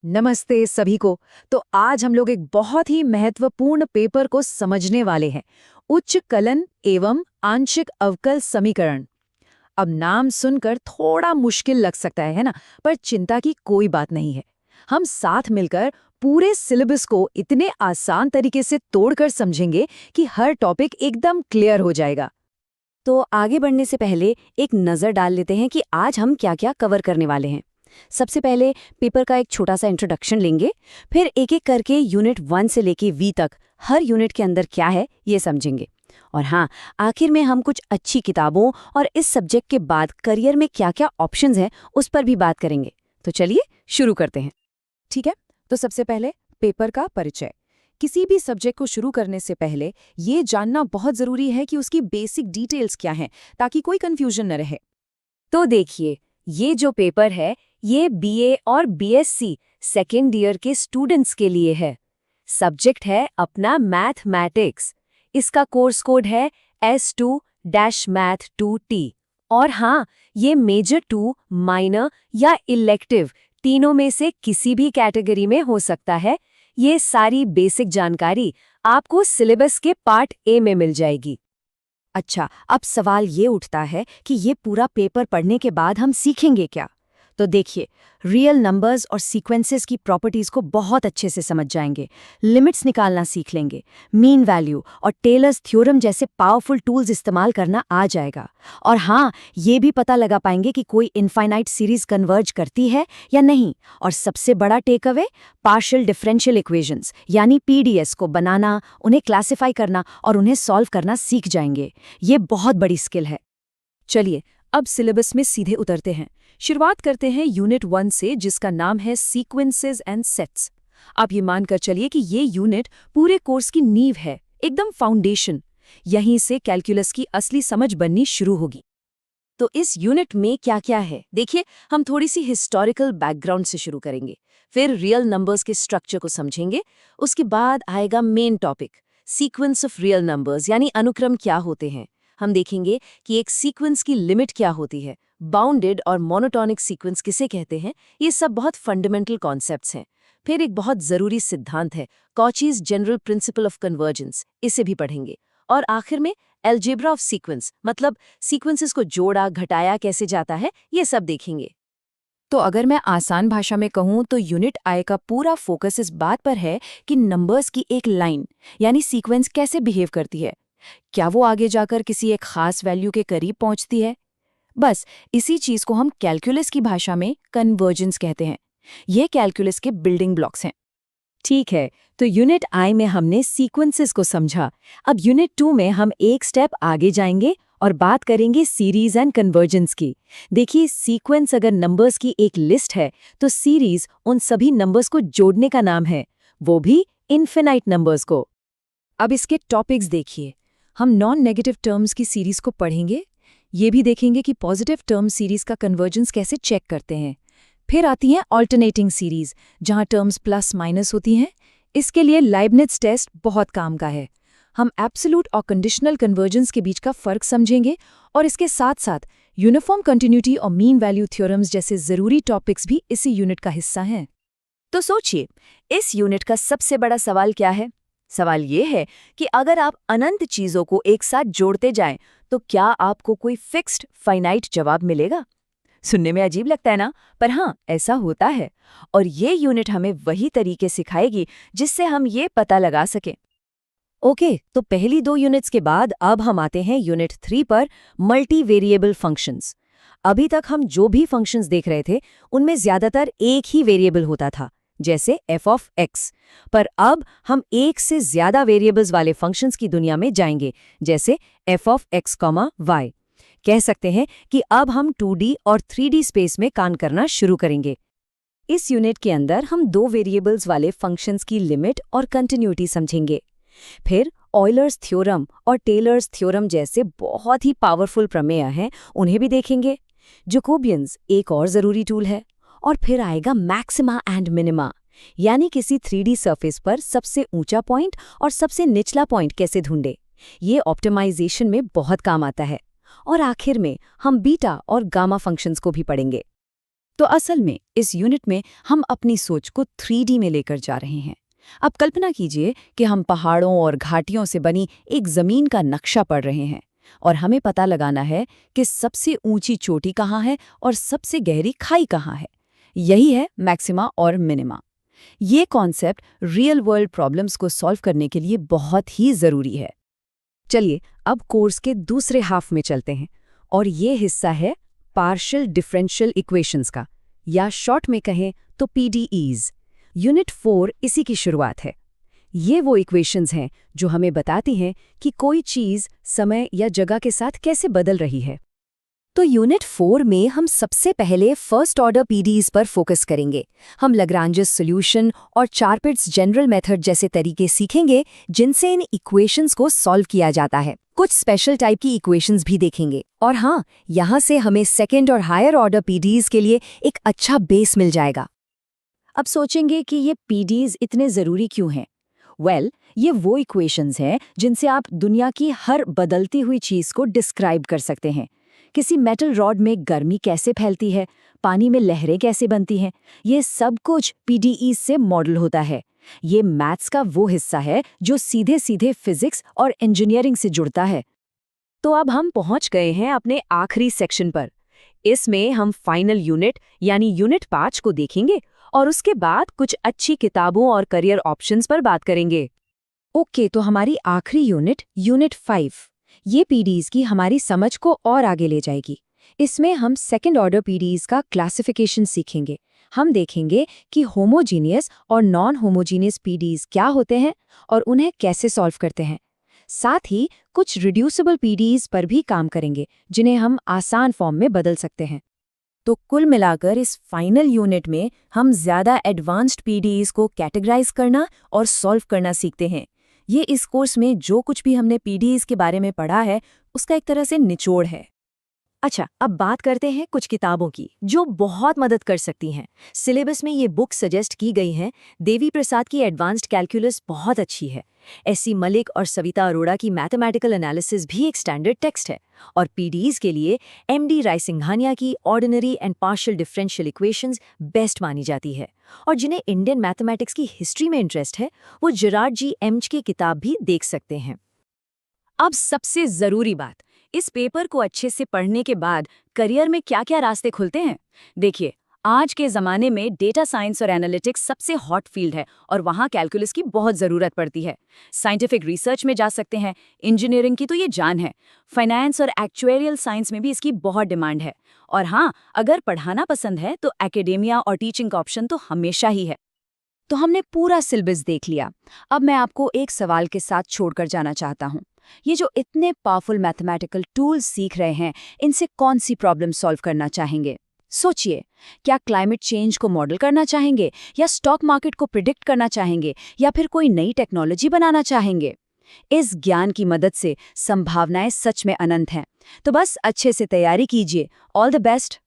नमस्ते सभी को। तो आज हम लोग एक बहुत ही महत्वपूर्ण पेपर को समझने वाले हैं, उच्च कलन एवं आंशिक अवकल समीकरण। अब नाम सुनकर थोड़ा मुश्किल लग सकता है ना? पर चिंता की कोई बात नहीं है। हम साथ मिलकर पूरे सिलेबस को इतने आसान तरीके से तोड़कर समझेंगे कि हर टॉपिक एकदम क्लियर हो जाएगा। तो आगे बढ़ने से पहले एक नज़र डाल लेते हैं कि आज हम क्या क्या कवर करने वाले हैं। सबसे पहले पेपर का एक छोटा सा इंट्रोडक्शन लेंगे, फिर एक एक करके यूनिट 1 से लेके वी तक हर यूनिट के अंदर क्या है ये समझेंगे। और हाँ, आखिर में हम कुछ अच्छी किताबों और इस सब्जेक्ट के बाद करियर में क्या क्या ऑप्शंस हैं उस पर भी बात करेंगे। तो चलिए शुरू करते हैं। ठीक है, तो सबसे पहले पेपर का परिचय। किसी भी सब्जेक्ट को शुरू करने से पहले ये जानना बहुत जरूरी है कि उसकी बेसिक डिटेल्स क्या हैं, ताकि कोई कंफ्यूजन न रहे। तो देखिए, ये जो पेपर है ये बीए और बीएससी सेकेंड ईयर के स्टूडेंट्स के लिए है। सब्जेक्ट है अपना मैथमेटिक्स। इसका कोर्स कोड है S2-Math2T। और हाँ, ये मेजर 2, माइनर या इलेक्टिव तीनों में से किसी भी कैटेगरी में हो सकता है। ये सारी बेसिक जानकारी आपको सिलेबस के पार्ट ए में मिल जाएगी। अच्छा, अब सवाल ये उठता है कि ये पूरा पेपर पढ़ने के बाद हम सीखेंगे क्या? तो देखिए, रियल नंबर्स और सीक्वेंसेस की प्रॉपर्टीज को बहुत अच्छे से समझ जाएंगे, लिमिट्स निकालना सीख लेंगे, मीन वैल्यू और टेलर्स थ्योरम जैसे पावरफुल टूल्स इस्तेमाल करना आ जाएगा। और हाँ, ये भी पता लगा पाएंगे कि कोई इनफाइनाइट सीरीज कन्वर्ज करती है या नहीं। और सबसे बड़ा take away, partial differential equations यानी पीडीएस को बनाना, उन्हें क्लासिफाई करना और उन्हें सॉल्व करना सीख जाएंगे। ये बहुत बड़ी स्किल है। चलिए, अब सिलेबस में सीधे उतरते हैं। शुरुआत करते हैं यूनिट 1 से, जिसका नाम है सीक्वेंसेस एंड सेट्स। आप ये मानकर चलिए कि ये यूनिट पूरे कोर्स की नींव है, एकदम फाउंडेशन। यहीं से कैलकुलस की असली समझ बननी शुरू होगी। तो इस यूनिट में क्या क्या है, देखिए, हम थोड़ी सी हिस्टोरिकल बैकग्राउंड से शुरू करेंगे, फिर रियल नंबर्स के स्ट्रक्चर को समझेंगे। उसके बाद आएगा main topic, sequence of real numbers यानी अनुक्रम क्या होते हैं। हम देखेंगे कि एक सीक्वेंस की लिमिट क्या होती है, बाउंडेड और मोनोटोनिक सीक्वेंस किसे कहते हैं। ये सब बहुत फंडामेंटल कॉन्सेप्ट्स हैं। फिर एक बहुत ज़रूरी सिद्धांत है, Cauchy's general principle of convergence, इसे भी पढ़ेंगे। और आखिर में एल्जेब्रा ऑफ सीक्वेंस, मतलब सीक्वेंसेस को जोड़ा घटाया कैसे जाता है, ये सब देखेंगे। तो अगर मैं आसान भाषा में कहूँ तो यूनिट आई का पूरा फोकस इस बात पर है कि नंबर्स की एक लाइन यानी सीक्वेंस कैसे बिहेव करती है। क्या वो आगे जाकर किसी एक खास वैल्यू के करीब पहुंचती है? बस इसी चीज को हम कैलकुलस की भाषा में कन्वर्जेंस कहते हैं। ये कैलकुलस के बिल्डिंग ब्लॉक्स हैं। ठीक है, तो यूनिट आई में हमने सीक्वेंसेस को समझा। अब यूनिट 2 में हम एक स्टेप आगे जाएंगे और बात करेंगे सीरीज एंड कन्वर्जेंस की। देखिए, सीक्वेंस अगर नंबर्स की एक लिस्ट है, तो सीरीज उन सभी नंबर्स को जोड़ने का नाम है, वो भी इनफिनाइट नंबर्स को। अब इसके टॉपिक्स देखिए, हम नॉन नेगेटिव टर्म्स की सीरीज को पढ़ेंगे। ये भी देखेंगे कि पॉजिटिव टर्म सीरीज का कन्वर्जेंस कैसे चेक करते हैं। फिर आती हैं ऑल्टरनेटिंग सीरीज, जहां टर्म्स प्लस माइनस होती हैं। इसके लिए लाइबनिट्ज टेस्ट बहुत काम का है। हम एब्सोल्यूट और कंडीशनल कन्वर्जेंस के बीच का फर्क समझेंगे, और इसके साथ साथ यूनिफॉर्म कंटिन्यूटी और मीन वैल्यू थ्योरम्स जैसे जरूरी टॉपिक्स भी इसी यूनिट का हिस्सा हैं। तो सोचिए, इस यूनिट का सबसे बड़ा सवाल क्या है? सवाल ये है कि अगर आप अनंत चीजों को एक साथ जोड़ते जाएं, तो क्या आपको कोई फिक्स्ड फाइनाइट जवाब मिलेगा? सुनने में अजीब लगता है ना, पर हाँ, ऐसा होता है। और ये यूनिट हमें वही तरीके सिखाएगी जिससे हम ये पता लगा सकें। ओके, तो पहली 2 यूनिट्स के बाद अब हम आते हैं यूनिट 3 पर, मल्टी वेरिएबल फंक्शंस। अभी तक हम जो भी फंक्शंस देख रहे थे उनमें ज्यादातर एक ही वेरिएबल होता था, जैसे f ऑफ x। पर अब हम एक से ज्यादा वेरिएबल्स वाले फंक्शंस की दुनिया में जाएंगे, जैसे f ऑफ x, y। कह सकते हैं कि अब हम 2D और 3D स्पेस में काम करना शुरू करेंगे। इस यूनिट के अंदर हम 2 वेरिएबल्स वाले फंक्शंस की लिमिट और कंटिन्यूटी समझेंगे। फिर ऑयलर्स थ्योरम और टेलर्स थ्योरम जैसे बहुत ही पावरफुल प्रमेय हैं, उन्हें भी देखेंगे। जैकोबियंस एक और जरूरी टूल है। और फिर आएगा मैक्सिमा एंड मिनिमा, यानी किसी 3D सरफेस पर सबसे ऊंचा पॉइंट और सबसे निचला पॉइंट कैसे ढूंढे। ये ऑप्टिमाइजेशन में बहुत काम आता है। और आखिर में हम बीटा और गामा फंक्शंस को भी पढ़ेंगे। तो असल में इस यूनिट में हम अपनी सोच को 3D में लेकर जा रहे हैं। अब कल्पना कीजिए कि हम पहाड़ों और घाटियों से बनी एक जमीन का नक्शा पढ़ रहे हैं और हमें पता लगाना है कि सबसे ऊंची चोटी कहाँ है और सबसे गहरी खाई कहाँ है। यही है मैक्सिमा और मिनिमा। ये कॉन्सेप्ट रियल वर्ल्ड प्रॉब्लम्स को सॉल्व करने के लिए बहुत ही ज़रूरी है। चलिए अब कोर्स के दूसरे हाफ में चलते हैं और ये हिस्सा है पार्शियल डिफरेंशियल इक्वेशंस का, या शॉर्ट में कहें तो पीडीईज। यूनिट 4 इसी की शुरुआत है। ये वो इक्वेशंस हैं जो हमें बताती हैं कि कोई चीज़ समय या जगह के साथ कैसे बदल रही है। तो यूनिट 4 में हम सबसे पहले फर्स्ट ऑर्डर पीडीईज पर फोकस करेंगे। हम लैग्रांजस सॉल्यूशन और चारपिट्स जनरल मेथड जैसे तरीके सीखेंगे जिनसे इन इक्वेशंस को सॉल्व किया जाता है। कुछ स्पेशल टाइप की इक्वेशंस भी देखेंगे। और हाँ, यहाँ से हमें सेकेंड और हायर ऑर्डर पीडीईज के लिए एक अच्छा बेस मिल जाएगा। अब सोचेंगे कि ये पीडीईज इतने ज़रूरी क्यों हैं? ये वो इक्वेशंस हैं जिनसे आप दुनिया की हर बदलती हुई चीज़ को डिस्क्राइब कर सकते हैं। किसी मेटल रॉड में गर्मी कैसे फैलती है, पानी में लहरें कैसे बनती हैं, ये सब कुछ पीडीईज से मॉडल होता है। ये मैथ्स का वो हिस्सा है जो सीधे सीधे फिजिक्स और इंजीनियरिंग से जुड़ता है। तो अब हम पहुंच गए हैं अपने आखिरी सेक्शन पर। इसमें हम फाइनल यूनिट यानी यूनिट 5 को देखेंगे और उसके बाद कुछ अच्छी किताबों और करियर ऑप्शंस पर बात करेंगे। ओके, तो हमारी आखिरी यूनिट, यूनिट 5, ये पीडीईज की हमारी समझ को और आगे ले जाएगी। इसमें हम सेकंड ऑर्डर पीडीईज का क्लासिफिकेशन सीखेंगे। हम देखेंगे कि होमोजीनियस और नॉन होमोजीनियस पीडीईज क्या होते हैं और उन्हें कैसे सॉल्व करते हैं। साथ ही कुछ रिड्यूसिबल पीडीईज पर भी काम करेंगे जिन्हें हम आसान फॉर्म में बदल सकते हैं। तो कुल मिलाकर इस फाइनल यूनिट में हम ज़्यादा एडवांस्ड पीडीईज को कैटेगराइज करना और सॉल्व करना सीखते हैं। ये इस कोर्स में जो कुछ भी हमने पीडीईज के बारे में पढ़ा है उसका एक तरह से निचोड़ है। अच्छा, अब बात करते हैं कुछ किताबों की जो बहुत मदद कर सकती हैं। सिलेबस में ये बुक सजेस्ट की गई हैं। देवी प्रसाद की एडवांस्ड कैलकुलस बहुत अच्छी है। एस.सी. मलिक और सविता अरोड़ा की मैथमेटिकल एनालिसिस भी एक स्टैंडर्ड टेक्स्ट है। और पीडीईज के लिए एम.डी. रायसिंघानिया की ordinary and partial differential equations best मानी जाती है। और जिन्हें इंडियन मैथमेटिक्स की हिस्ट्री में इंटरेस्ट है वो जेरार्ड जी एम्ज की किताब भी देख सकते हैं। अब सबसे ज़रूरी बात, इस पेपर को अच्छे से पढ़ने के बाद करियर में क्या-क्या रास्ते खुलते हैं। देखिए, आज के ज़माने में डेटा साइंस और एनालिटिक्स सबसे हॉट फील्ड है और वहाँ कैलकुलस की बहुत ज़रूरत पड़ती है। साइंटिफिक रिसर्च में जा सकते हैं, इंजीनियरिंग की तो ये जान है। फाइनेंस और एक्चुअरियल साइंस में भी इसकी बहुत डिमांड है। और हाँ, अगर पढ़ाना पसंद है तो एकेडेमिया और टीचिंग का ऑप्शन तो हमेशा ही है। तो हमने पूरा सिलेबस देख लिया। अब मैं आपको एक सवाल के साथ छोड़कर जाना चाहता हूँ। ये जो इतने पावरफुल मैथमेटिकल टूल्स सीख रहे हैं, इनसे कौन सी प्रॉब्लम सॉल्व करना चाहेंगे? सोचिए, क्या क्लाइमेट चेंज को मॉडल करना चाहेंगे, या स्टॉक मार्केट को प्रिडिक्ट करना चाहेंगे, या फिर कोई नई टेक्नोलॉजी बनाना चाहेंगे? इस ज्ञान की मदद से संभावनाएं सच में अनंत हैं। तो बस अच्छे से तैयारी कीजिए। All the best.